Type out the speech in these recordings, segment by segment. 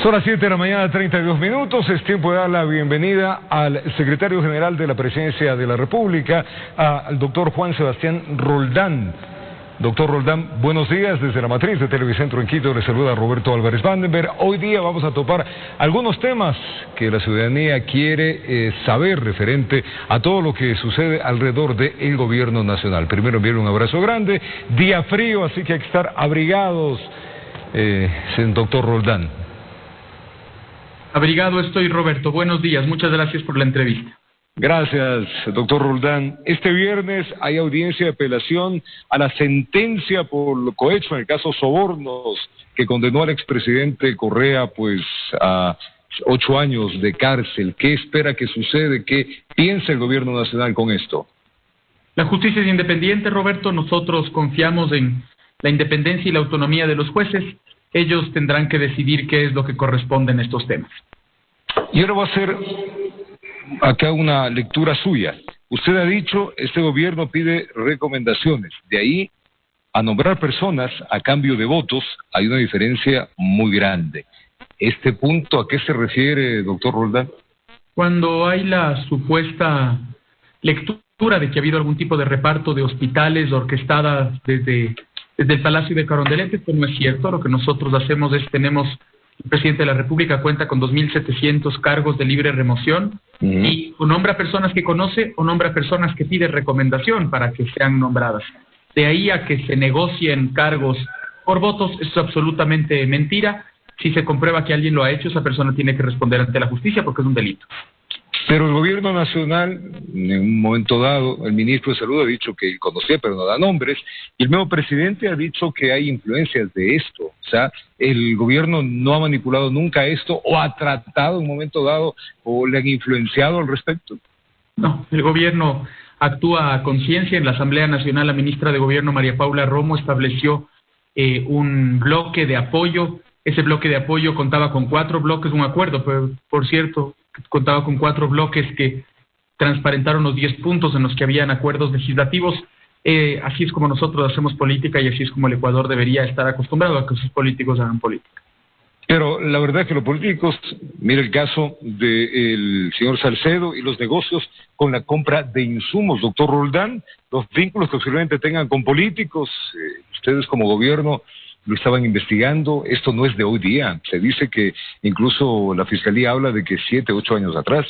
Son las 7 de la mañana, 32 minutos. Es tiempo de dar la bienvenida al secretario general de la Presidencia de la República, al doctor Juan Sebastián Roldán. Doctor Roldán, buenos días. Desde la matriz de Televicentro en Quito le saluda Roberto Álvarez Vandenberg. Hoy día vamos a topar algunos temas que la ciudadanía quiere saber referente a todo lo que sucede alrededor del gobierno nacional. Primero enviarle un abrazo grande. Día frío, así que hay que estar abrigados, doctor Roldán. Abrigado estoy, Roberto. Buenos días. Muchas gracias por la entrevista. Gracias, doctor Roldán. Este viernes hay audiencia de apelación a la sentencia por lo cohecho en el caso Sobornos, que condenó al expresidente Correa pues a 8 años de cárcel. ¿Qué espera que sucede? ¿Qué piensa el gobierno nacional con esto? La justicia es independiente, Roberto. Nosotros confiamos en la independencia y la autonomía de los jueces. Ellos tendrán que decidir qué es lo que corresponde en estos temas. Y ahora voy a hacer acá una lectura suya. Usted ha dicho, este gobierno pide recomendaciones. De ahí a nombrar personas a cambio de votos hay una diferencia muy grande. ¿Este punto a qué se refiere, doctor Roldán? Cuando hay la supuesta lectura de que ha habido algún tipo de reparto de hospitales orquestada desde el Palacio de Carondelet, esto no es cierto. Lo que nosotros hacemos es, el presidente de la República cuenta con 2.700 cargos de libre remoción y o nombra a personas que conoce o nombra a personas que pide recomendación para que sean nombradas. De ahí a que se negocien cargos por votos, eso es absolutamente mentira. Si se comprueba que alguien lo ha hecho, esa persona tiene que responder ante la justicia porque es un delito. Pero el gobierno nacional, en un momento dado, el ministro de Salud ha dicho que él conocía, pero no da nombres, y el mismo presidente ha dicho que hay influencias de esto. O sea, el gobierno no ha manipulado nunca esto, o ha tratado en un momento dado, o le han influenciado al respecto. No, el gobierno actúa a conciencia. En la Asamblea Nacional, la ministra de Gobierno, María Paula Romo, estableció un bloque de apoyo. Ese bloque de apoyo contaba con 4 bloques, un acuerdo, pero, por cierto, contaba con 4 bloques que transparentaron los 10 puntos en los que habían acuerdos legislativos. Así es como nosotros hacemos política y así es como el Ecuador debería estar acostumbrado a que sus políticos hagan política. Pero la verdad es que los políticos, mira el caso del señor Salcedo y los negocios con la compra de insumos, doctor Roldán, los vínculos que posiblemente tengan con políticos, ustedes como gobierno lo estaban investigando. Esto no es de hoy día. Se dice que incluso la Fiscalía habla de que 7, 8 años atrás.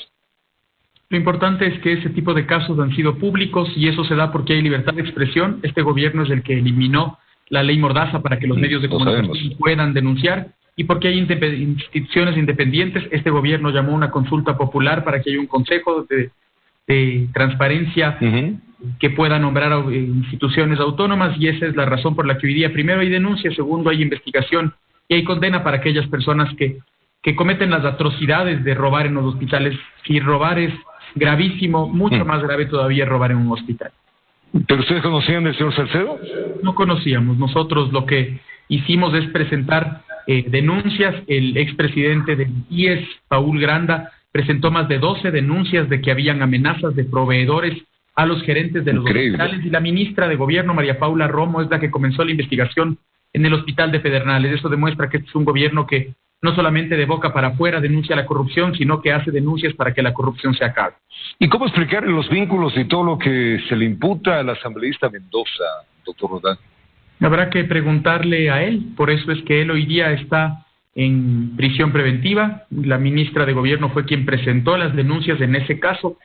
Lo importante es que ese tipo de casos han sido públicos y eso se da porque hay libertad de expresión. Este gobierno es el que eliminó la ley Mordaza para que los medios de comunicación puedan denunciar, y porque hay instituciones independientes. Este gobierno llamó a una consulta popular para que haya un consejo de transparencia que pueda nombrar a instituciones autónomas, y esa es la razón por la que hoy día primero hay denuncia, segundo hay investigación y hay condena para aquellas personas que cometen las atrocidades de robar en los hospitales. Si robar es gravísimo, mucho más grave todavía es robar en un hospital. ¿Pero ustedes conocían del señor Salcedo? No conocíamos. Nosotros lo que hicimos es presentar denuncias. El expresidente del IES, Paul Granda, presentó más de 12 denuncias de que habían amenazas de proveedores a los gerentes de los hospitales, y la ministra de Gobierno, María Paula Romo, es la que comenzó la investigación en el hospital de Pedernales. Eso demuestra que este es un gobierno que no solamente de boca para afuera denuncia la corrupción, sino que hace denuncias para que la corrupción se acabe. ¿Y cómo explicar los vínculos y todo lo que se le imputa al asambleísta Mendoza, doctor Roldán? Habrá que preguntarle a él. Por eso es que él hoy día está en prisión preventiva. La ministra de Gobierno fue quien presentó las denuncias en ese caso.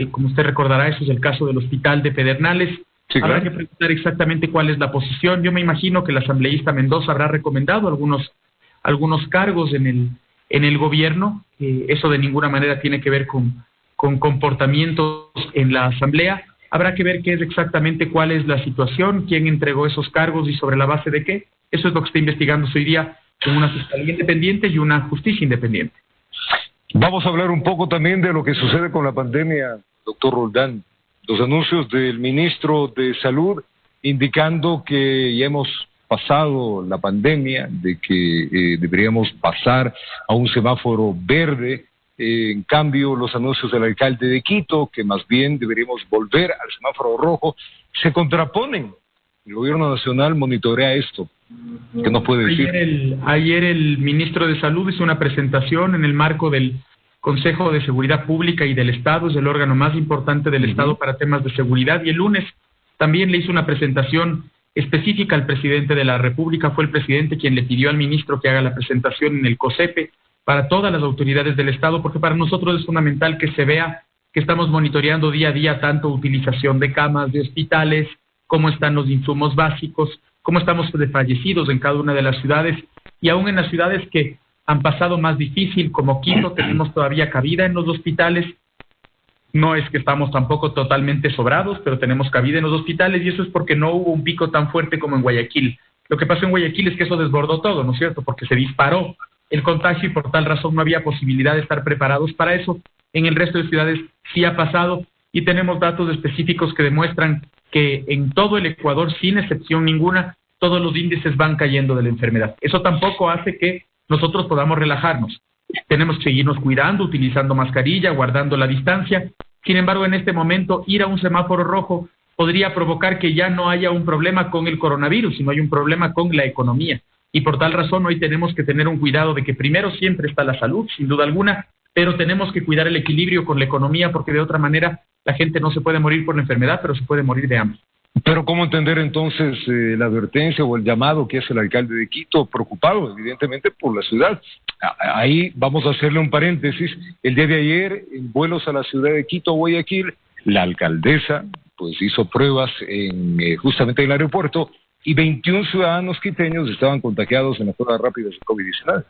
Como usted recordará, eso es el caso del hospital de Pedernales. Sí, habrá que preguntar exactamente cuál es la posición. Yo me imagino que el asambleísta Mendoza habrá recomendado algunos cargos en el gobierno. Eso de ninguna manera tiene que ver con comportamientos en la asamblea. Habrá que ver qué es exactamente, cuál es la situación, quién entregó esos cargos y sobre la base de qué. Eso es lo que está investigando hoy día con una fiscalía independiente y una justicia independiente. Vamos a hablar un poco también de lo que sucede con la pandemia, doctor Roldán. Los anuncios del ministro de Salud indicando que ya hemos pasado la pandemia, de que deberíamos pasar a un semáforo verde. En cambio, los anuncios del alcalde de Quito, que más bien deberíamos volver al semáforo rojo, se contraponen. El gobierno nacional monitorea esto. ¿Qué nos puede decir? Ayer el ministro de Salud hizo una presentación en el marco del Consejo de Seguridad Pública y del Estado, es el órgano más importante del Estado para temas de seguridad, y el lunes también le hizo una presentación específica al presidente de la República. Fue el presidente quien le pidió al ministro que haga la presentación en el COSEPE para todas las autoridades del Estado, porque para nosotros es fundamental que se vea que estamos monitoreando día a día tanto utilización de camas, de hospitales, cómo están los insumos básicos, cómo estamos de fallecidos en cada una de las ciudades, y aún en las ciudades que han pasado más difícil, como Quito, tenemos todavía cabida en los hospitales. No es que estamos tampoco totalmente sobrados, pero tenemos cabida en los hospitales, y eso es porque no hubo un pico tan fuerte como en Guayaquil. Lo que pasó en Guayaquil es que eso desbordó todo, ¿no es cierto?, porque se disparó el contagio y por tal razón no había posibilidad de estar preparados para eso. En el resto de ciudades sí ha pasado, y tenemos datos específicos que demuestran que en todo el Ecuador, sin excepción ninguna, todos los índices van cayendo de la enfermedad. Eso tampoco hace que nosotros podamos relajarnos. Tenemos que seguirnos cuidando, utilizando mascarilla, guardando la distancia. Sin embargo, en este momento, ir a un semáforo rojo podría provocar que ya no haya un problema con el coronavirus, sino hay un problema con la economía. Y por tal razón, hoy tenemos que tener un cuidado de que primero siempre está la salud, sin duda alguna, pero tenemos que cuidar el equilibrio con la economía, porque de otra manera la gente no se puede morir por la enfermedad, pero se puede morir de hambre. Pero ¿cómo entender entonces la advertencia o el llamado que hace el alcalde de Quito, preocupado evidentemente por la ciudad? Ahí vamos a hacerle un paréntesis. El día de ayer, en vuelos a la ciudad de Quito, Guayaquil, la alcaldesa pues hizo pruebas justamente en el aeropuerto, y 21 ciudadanos quiteños estaban contagiados en las pruebas rápidas de COVID-19.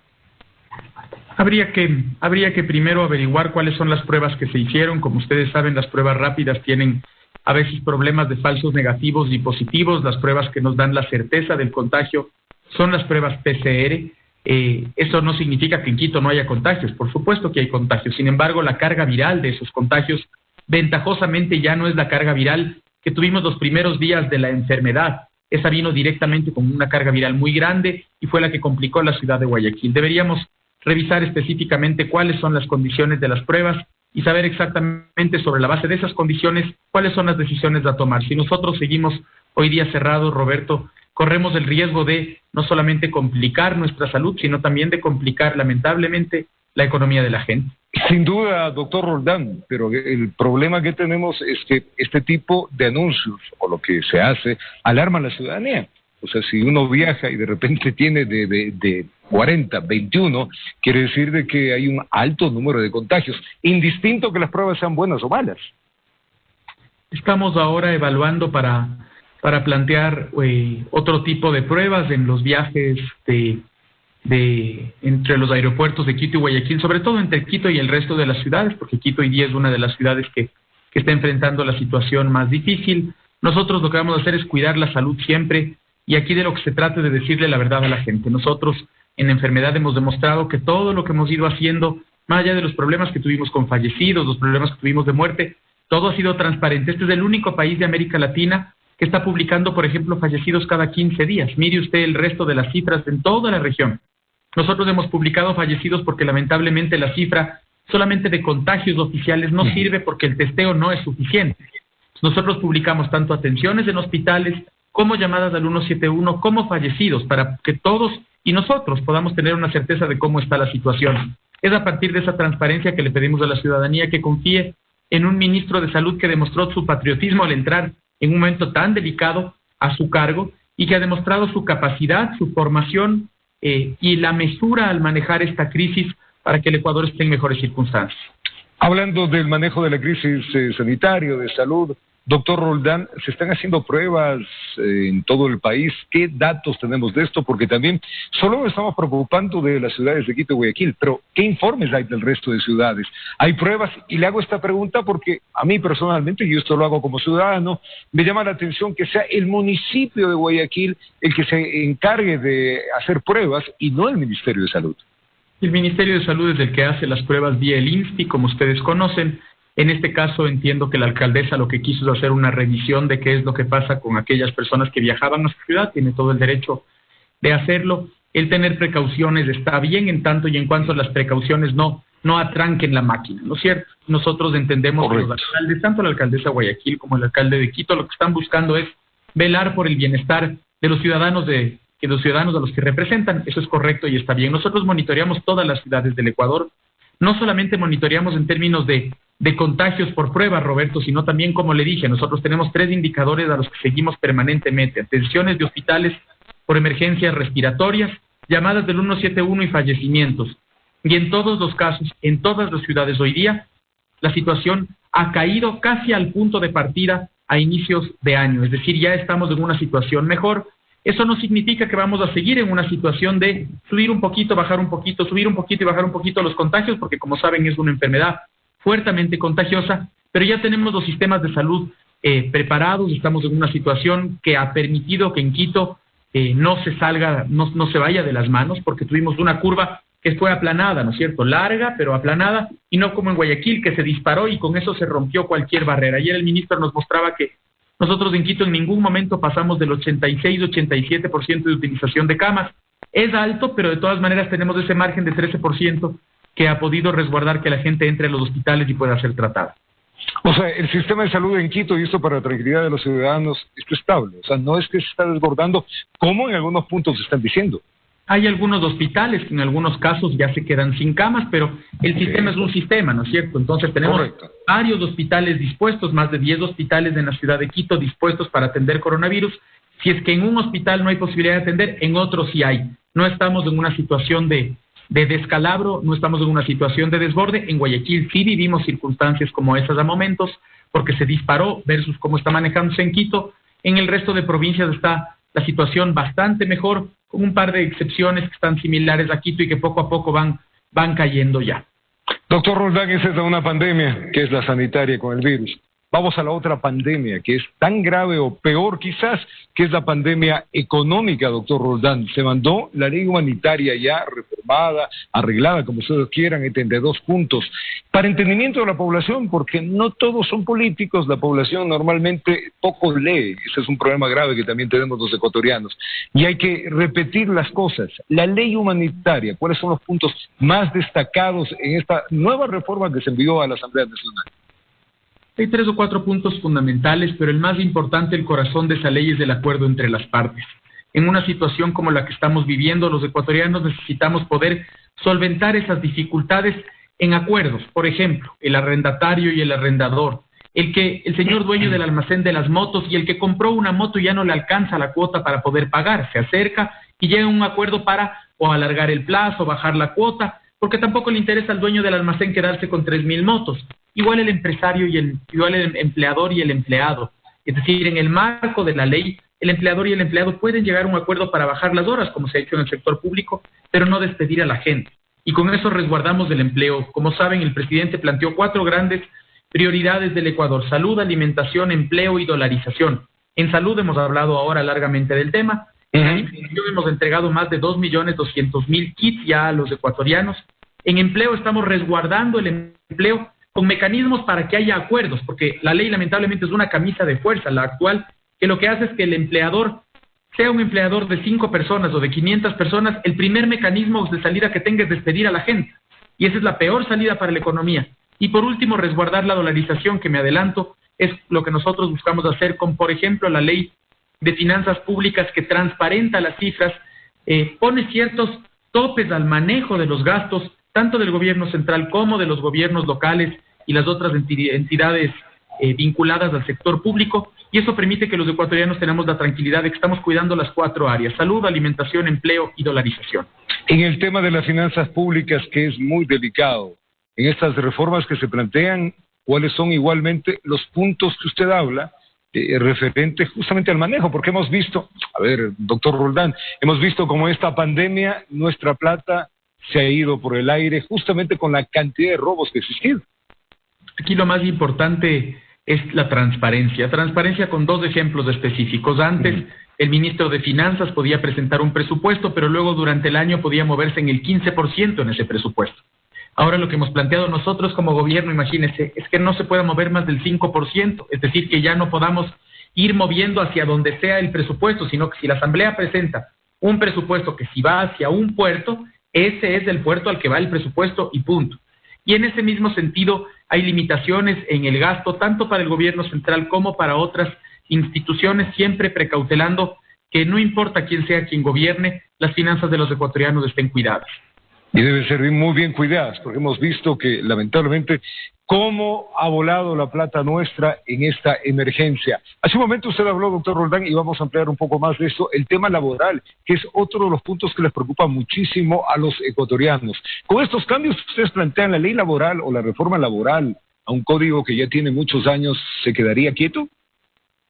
Habría que primero averiguar cuáles son las pruebas que se hicieron. Como ustedes saben, las pruebas rápidas tienen a veces problemas de falsos negativos y positivos. Las pruebas que nos dan la certeza del contagio son las pruebas PCR. Eso no significa que en Quito no haya contagios, por supuesto que hay contagios. Sin embargo, la carga viral de esos contagios ventajosamente ya no es la carga viral que tuvimos los primeros días de la enfermedad. Esa vino directamente con una carga viral muy grande y fue la que complicó la ciudad de Guayaquil. Deberíamos revisar específicamente cuáles son las condiciones de las pruebas y saber exactamente sobre la base de esas condiciones cuáles son las decisiones a tomar. Si nosotros seguimos hoy día cerrados, Roberto, corremos el riesgo de no solamente complicar nuestra salud, sino también de complicar lamentablemente la economía de la gente. Sin duda, doctor Roldán, pero el problema que tenemos es que este tipo de anuncios o lo que se hace alarma a la ciudadanía. O sea, si uno viaja y de repente tiene de 40, 21, quiere decir de que hay un alto número de contagios, indistinto que las pruebas sean buenas o malas. Estamos ahora evaluando para plantear otro tipo de pruebas en los viajes entre los aeropuertos de Quito y Guayaquil, sobre todo entre Quito y el resto de las ciudades, porque Quito hoy día es una de las ciudades que está enfrentando la situación más difícil. Nosotros lo que vamos a hacer es cuidar la salud siempre, y aquí de lo que se trata es de decirle la verdad a la gente. Nosotros en enfermedad hemos demostrado que todo lo que hemos ido haciendo, más allá de los problemas que tuvimos con fallecidos, los problemas que tuvimos de muerte, todo ha sido transparente. Este es el único país de América Latina que está publicando, por ejemplo, fallecidos cada 15 días. Mire usted el resto de las cifras en toda la región. Nosotros hemos publicado fallecidos porque lamentablemente la cifra solamente de contagios oficiales no sirve, porque el testeo no es suficiente. Nosotros publicamos tanto atenciones en hospitales como llamadas al 171, como fallecidos, para que todos y nosotros podamos tener una certeza de cómo está la situación. Es a partir de esa transparencia que le pedimos a la ciudadanía que confíe en un ministro de Salud que demostró su patriotismo al entrar en un momento tan delicado a su cargo, y que ha demostrado su capacidad, su formación y la mesura al manejar esta crisis para que el Ecuador esté en mejores circunstancias. Hablando del manejo de la crisis sanitaria, de salud, doctor Roldán, ¿se están haciendo pruebas en todo el país? ¿Qué datos tenemos de esto? Porque también solo nos estamos preocupando de las ciudades de Quito y Guayaquil, pero ¿qué informes hay del resto de ciudades? ¿Hay pruebas? Y le hago esta pregunta porque a mí personalmente, y esto lo hago como ciudadano, me llama la atención que sea el municipio de Guayaquil el que se encargue de hacer pruebas y no el Ministerio de Salud. El Ministerio de Salud es el que hace las pruebas vía el INSPI, como ustedes conocen. En este caso entiendo que la alcaldesa lo que quiso es hacer una revisión de qué es lo que pasa con aquellas personas que viajaban a su ciudad. Tiene todo el derecho de hacerlo. El tener precauciones está bien en tanto y en cuanto las precauciones no atranquen la máquina, ¿no es cierto? Nosotros entendemos que los alcaldes, tanto la alcaldesa de Guayaquil como el alcalde de Quito, lo que están buscando es velar por el bienestar de los ciudadanos de que los ciudadanos a los que representan. Eso es correcto y está bien. Nosotros monitoreamos todas las ciudades del Ecuador. No solamente monitoreamos en términos de contagios por prueba, Roberto, sino también, como le dije, nosotros tenemos 3 indicadores a los que seguimos permanentemente: atenciones de hospitales por emergencias respiratorias, llamadas del 171 y fallecimientos. Y en todos los casos, en todas las ciudades hoy día, la situación ha caído casi al punto de partida a inicios de año, es decir, ya estamos en una situación mejor. Eso no significa que vamos a seguir en una situación de subir un poquito, bajar un poquito, subir un poquito y bajar un poquito los contagios, porque como saben es una enfermedad fuertemente contagiosa, pero ya tenemos los sistemas de salud preparados. Estamos en una situación que ha permitido que en Quito no se vaya de las manos, porque tuvimos una curva que fue aplanada, ¿no es cierto? Larga, pero aplanada, y no como en Guayaquil, que se disparó y con eso se rompió cualquier barrera. Ayer el ministro nos mostraba que nosotros en Quito en ningún momento pasamos del 86-87% de utilización de camas. Es alto, pero de todas maneras tenemos ese margen de 13% que ha podido resguardar que la gente entre a los hospitales y pueda ser tratada. O sea, el sistema de salud en Quito, y esto para la tranquilidad de los ciudadanos, está estable. O sea, no es que se está desbordando, como en algunos puntos se están diciendo. Hay algunos hospitales que en algunos casos ya se quedan sin camas, pero el sistema es un sistema, ¿no es cierto? Entonces tenemos varios hospitales dispuestos, más de 10 hospitales en la ciudad de Quito dispuestos para atender coronavirus. Si es que en un hospital no hay posibilidad de atender, en otro sí hay. No estamos en una situación de descalabro, no estamos en una situación de desborde. En Guayaquil sí vivimos circunstancias como esas a momentos, porque se disparó versus cómo está manejándose en Quito. En el resto de provincias está la situación bastante mejor, con un par de excepciones que están similares a Quito y que poco a poco van cayendo ya. Doctor Roldán, esa es una pandemia, que es la sanitaria con el virus. Vamos a la otra pandemia, que es tan grave o peor quizás, que es la pandemia económica, doctor Roldán. Se mandó la ley humanitaria ya reformada, arreglada, como ustedes quieran, en 32 puntos. Para entendimiento de la población, porque no todos son políticos, la población normalmente poco lee. Ese es un problema grave que también tenemos los ecuatorianos. Y hay que repetir las cosas. La ley humanitaria, ¿cuáles son los puntos más destacados en esta nueva reforma que se envió a la Asamblea Nacional? Hay 3 o 4 puntos fundamentales, pero el más importante, el corazón de esa ley, es el acuerdo entre las partes. En una situación como la que estamos viviendo, los ecuatorianos necesitamos poder solventar esas dificultades en acuerdos. Por ejemplo, el arrendatario y el arrendador, el señor dueño del almacén de las motos y el que compró una moto y ya no le alcanza la cuota para poder pagar, se acerca y llega a un acuerdo para o alargar el plazo, bajar la cuota, porque tampoco le interesa al dueño del almacén quedarse con 3,000 motos. Igual el empresario igual el empleador y el empleado. Es decir, en el marco de la ley, el empleador y el empleado pueden llegar a un acuerdo para bajar las horas, como se ha hecho en el sector público, pero no despedir a la gente. Y con eso resguardamos el empleo. Como saben, el presidente planteó 4 grandes prioridades del Ecuador: salud, alimentación, empleo y dolarización. En salud hemos hablado ahora largamente del tema. En alimentación hemos entregado más de 2.200.000 kits ya a los ecuatorianos. En empleo estamos resguardando el empleo con mecanismos para que haya acuerdos, porque la ley lamentablemente es una camisa de fuerza, la actual, que lo que hace es que el empleador, sea un empleador de 5 personas o de 500 personas, el primer mecanismo de salida que tenga es despedir a la gente. Y esa es la peor salida para la economía. Y por último, resguardar la dolarización, que me adelanto, es lo que nosotros buscamos hacer con, por ejemplo, la ley de finanzas públicas, que transparenta las cifras, pone ciertos topes al manejo de los gastos, tanto del gobierno central como de los gobiernos locales y las otras entidades vinculadas al sector público, y eso permite que los ecuatorianos tenamos la tranquilidad de que estamos cuidando las 4 áreas: salud, alimentación, empleo y dolarización. En el tema de las finanzas públicas, que es muy delicado, en estas reformas que se plantean, ¿cuáles son igualmente los puntos que usted habla referente justamente al manejo? Porque hemos visto, a ver, doctor Roldán, hemos visto como esta pandemia, nuestra plata se ha ido por el aire justamente con la cantidad de robos que existían. Aquí lo más importante es la transparencia. Transparencia con 2 ejemplos específicos. Antes, el ministro de Finanzas podía presentar un presupuesto, pero luego durante el año podía moverse en el 15% en ese presupuesto. Ahora lo que hemos planteado nosotros como gobierno, imagínense, es que no se pueda mover más del 5%, es decir, que ya no podamos ir moviendo hacia donde sea el presupuesto, sino que si la Asamblea presenta un presupuesto que si va hacia un puerto, ese es el puerto al que va el presupuesto y punto. Y en ese mismo sentido hay limitaciones en el gasto, tanto para el gobierno central como para otras instituciones, siempre precautelando que no importa quién sea quien gobierne, las finanzas de los ecuatorianos estén cuidadas. Y deben ser muy bien cuidadas, porque hemos visto que, lamentablemente, cómo ha volado la plata nuestra en esta emergencia. Hace un momento usted habló, doctor Roldán, y vamos a ampliar un poco más de esto, el tema laboral, que es otro de los puntos que les preocupa muchísimo a los ecuatorianos. Con estos cambios, ustedes plantean la ley laboral o la reforma laboral a un código que ya tiene muchos años, ¿se quedaría quieto?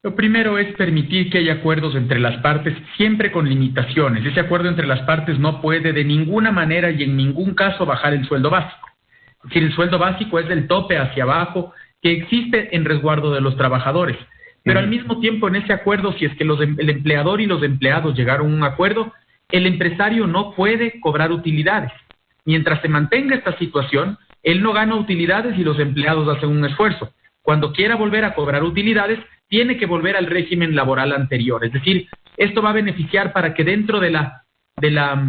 Lo primero es permitir que haya acuerdos entre las partes, siempre con limitaciones. Ese acuerdo entre las partes no puede de ninguna manera y en ningún caso bajar el sueldo básico. Es decir, el sueldo básico es del tope hacia abajo que existe en resguardo de los trabajadores. Pero al mismo tiempo en ese acuerdo, si es que el empleador y los empleados llegaron a un acuerdo, el empresario no puede cobrar utilidades. Mientras se mantenga esta situación, él no gana utilidades y los empleados hacen un esfuerzo. Cuando quiera volver a cobrar utilidades, tiene que volver al régimen laboral anterior. Es decir, esto va a beneficiar para que dentro de la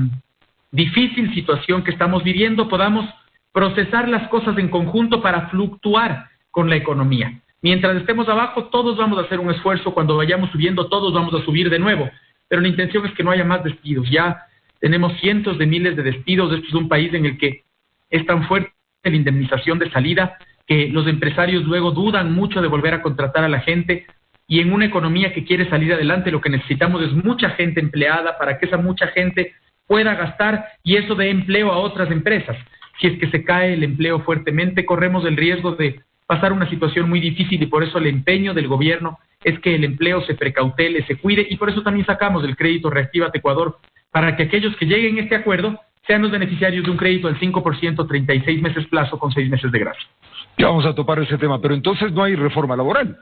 difícil situación que estamos viviendo podamos procesar las cosas en conjunto para fluctuar con la economía. Mientras estemos abajo, todos vamos a hacer un esfuerzo. Cuando vayamos subiendo, todos vamos a subir de nuevo. Pero la intención es que no haya más despidos. Ya tenemos cientos de miles de despidos. Este es un país en el que es tan fuerte la indemnización de salida que los empresarios luego dudan mucho de volver a contratar a la gente, y en una economía que quiere salir adelante lo que necesitamos es mucha gente empleada para que esa mucha gente pueda gastar y eso dé empleo a otras empresas. Si es que se cae el empleo fuertemente, corremos el riesgo de pasar una situación muy difícil, y por eso el empeño del gobierno es que el empleo se precautele, se cuide, y por eso también sacamos el crédito Reactívate Ecuador, para que aquellos que lleguen a este acuerdo sean los beneficiarios de un crédito del 5%, 36 meses plazo con 6 meses de gracia. Ya vamos a topar ese tema, pero entonces no hay reforma laboral.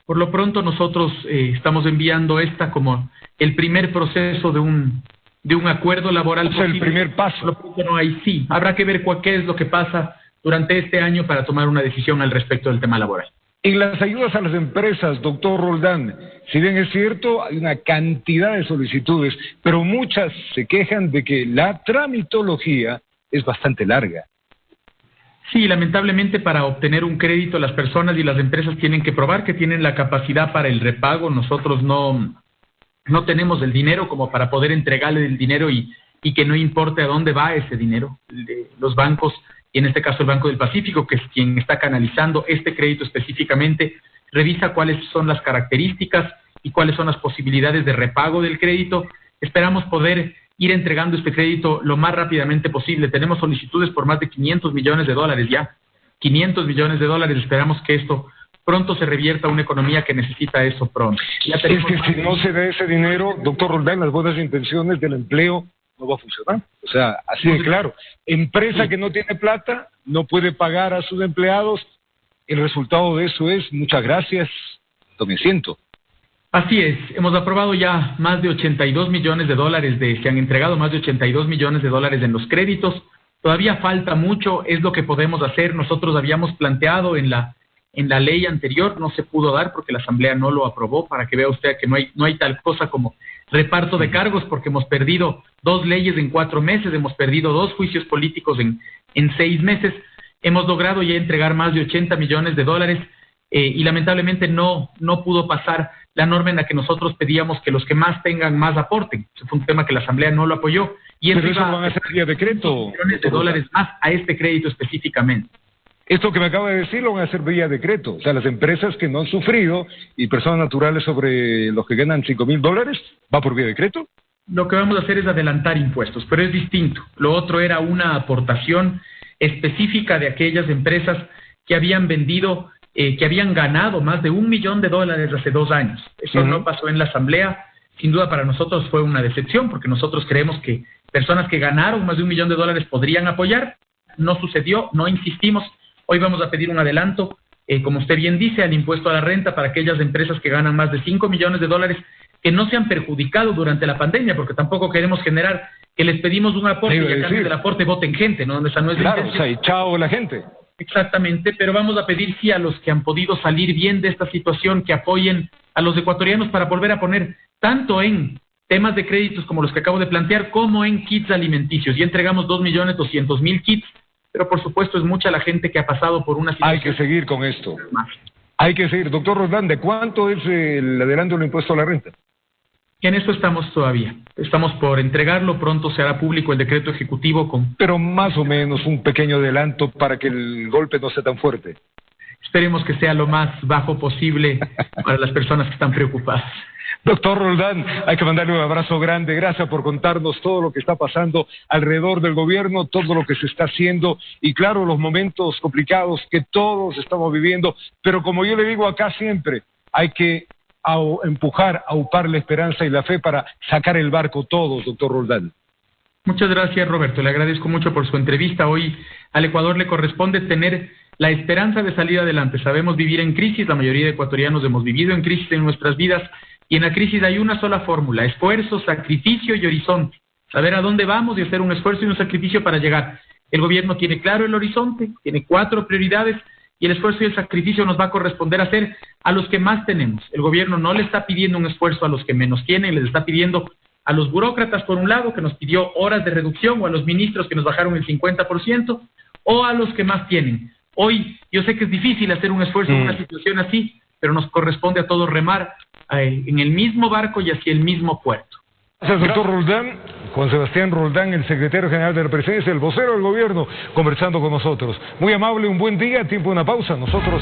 Por lo pronto nosotros estamos enviando esta como el primer proceso de un acuerdo laboral. O sea, el primer paso. Por lo pronto no hay, sí. Habrá que ver qué es lo que pasa durante este año para tomar una decisión al respecto del tema laboral. En las ayudas a las empresas, doctor Roldán, si bien es cierto, hay una cantidad de solicitudes, pero muchas se quejan de que la tramitología es bastante larga. Sí, lamentablemente para obtener un crédito las personas y las empresas tienen que probar que tienen la capacidad para el repago. Nosotros no tenemos el dinero como para poder entregarle el dinero y que no importe a dónde va ese dinero. Los bancos, y en este caso el Banco del Pacífico, que es quien está canalizando este crédito específicamente, revisa cuáles son las características y cuáles son las posibilidades de repago del crédito. Esperamos poder ir entregando este crédito lo más rápidamente posible. Tenemos solicitudes por más de 500 millones de dólares ya. 500 millones de dólares. Esperamos que esto pronto se revierta a una economía que necesita eso pronto. Es que si no se da ese dinero, doctor Roldán, las buenas intenciones del empleo no va a funcionar. O sea, así de claro. Empresa que no tiene plata no puede pagar a sus empleados. El resultado de eso es, muchas gracias, tome asiento. Así es, hemos aprobado ya más de 82 millones de dólares, se han entregado más de 82 millones de dólares en los créditos. Todavía falta mucho, es lo que podemos hacer. Nosotros habíamos planteado en la ley anterior, no se pudo dar porque la Asamblea no lo aprobó, para que vea usted que no hay tal cosa como reparto de cargos, porque hemos perdido 2 leyes en 4 meses, hemos perdido 2 juicios políticos en 6 meses. Hemos logrado ya entregar más de 80 millones de dólares y lamentablemente no pudo pasar la norma en la que nosotros pedíamos que los que más tengan más aporten. Ese fue un tema que la Asamblea no lo apoyó. Y pero eso lo van a hacer vía decreto. Millones de dólares más a este crédito específicamente. Esto que me acaba de decir lo van a hacer vía decreto. O sea, las empresas que no han sufrido y personas naturales sobre los que ganan $5,000, ¿va por vía decreto? Lo que vamos a hacer es adelantar impuestos, pero es distinto. Lo otro era una aportación específica de aquellas empresas que habían vendido, que habían ganado más de $1 millón hace 2 años. Eso no pasó en la Asamblea. Sin duda para nosotros fue una decepción, porque nosotros creemos que personas que ganaron más de $1 millón podrían apoyar. No sucedió, no insistimos. Hoy vamos a pedir un adelanto, como usted bien dice, al impuesto a la renta para aquellas empresas que ganan más de $5 millones que no se han perjudicado durante la pandemia, porque tampoco queremos generar que les pedimos un aporte y a cambio del aporte voten gente, ¿no? Esa no es la intención. O sea, y chao la gente. Exactamente, pero vamos a pedir sí a los que han podido salir bien de esta situación, que apoyen a los ecuatorianos para volver a poner tanto en temas de créditos como los que acabo de plantear, como en kits alimenticios. Ya entregamos 2.200.000 kits, pero por supuesto es mucha la gente que ha pasado por una situación. Hay que seguir con esto. Hay que seguir. Doctor Roldán, ¿de cuánto es el adelanto del impuesto a la renta? En eso estamos todavía. Estamos por entregarlo, pronto se hará público el decreto ejecutivo con... Pero más o menos un pequeño adelanto para que el golpe no sea tan fuerte. Esperemos que sea lo más bajo posible para las personas que están preocupadas. Doctor Roldán, hay que mandarle un abrazo grande. Gracias por contarnos todo lo que está pasando alrededor del gobierno, todo lo que se está haciendo y claro, los momentos complicados que todos estamos viviendo. Pero como yo le digo acá siempre, hay que empujar, aupar la esperanza y la fe para sacar el barco todos, doctor Roldán. Muchas gracias, Roberto. Le agradezco mucho por su entrevista. Hoy al Ecuador le corresponde tener la esperanza de salir adelante. Sabemos vivir en crisis, la mayoría de ecuatorianos hemos vivido en crisis en nuestras vidas y en la crisis hay una sola fórmula: esfuerzo, sacrificio y horizonte. Saber a dónde vamos y hacer un esfuerzo y un sacrificio para llegar. El gobierno tiene claro el horizonte, tiene 4 prioridades y el esfuerzo y el sacrificio nos va a corresponder hacer a los que más tenemos. El gobierno no le está pidiendo un esfuerzo a los que menos tienen, les está pidiendo a los burócratas, por un lado, que nos pidió horas de reducción, o a los ministros que nos bajaron el 50%, o a los que más tienen. Hoy, yo sé que es difícil hacer un esfuerzo en una situación así, pero nos corresponde a todos remar en el mismo barco y hacia el mismo puerto. Gracias, doctor Roldán. Juan Sebastián Roldán, el secretario general de la Presidencia, el vocero del gobierno, conversando con nosotros. Muy amable, un buen día, tiempo de una pausa. Nosotros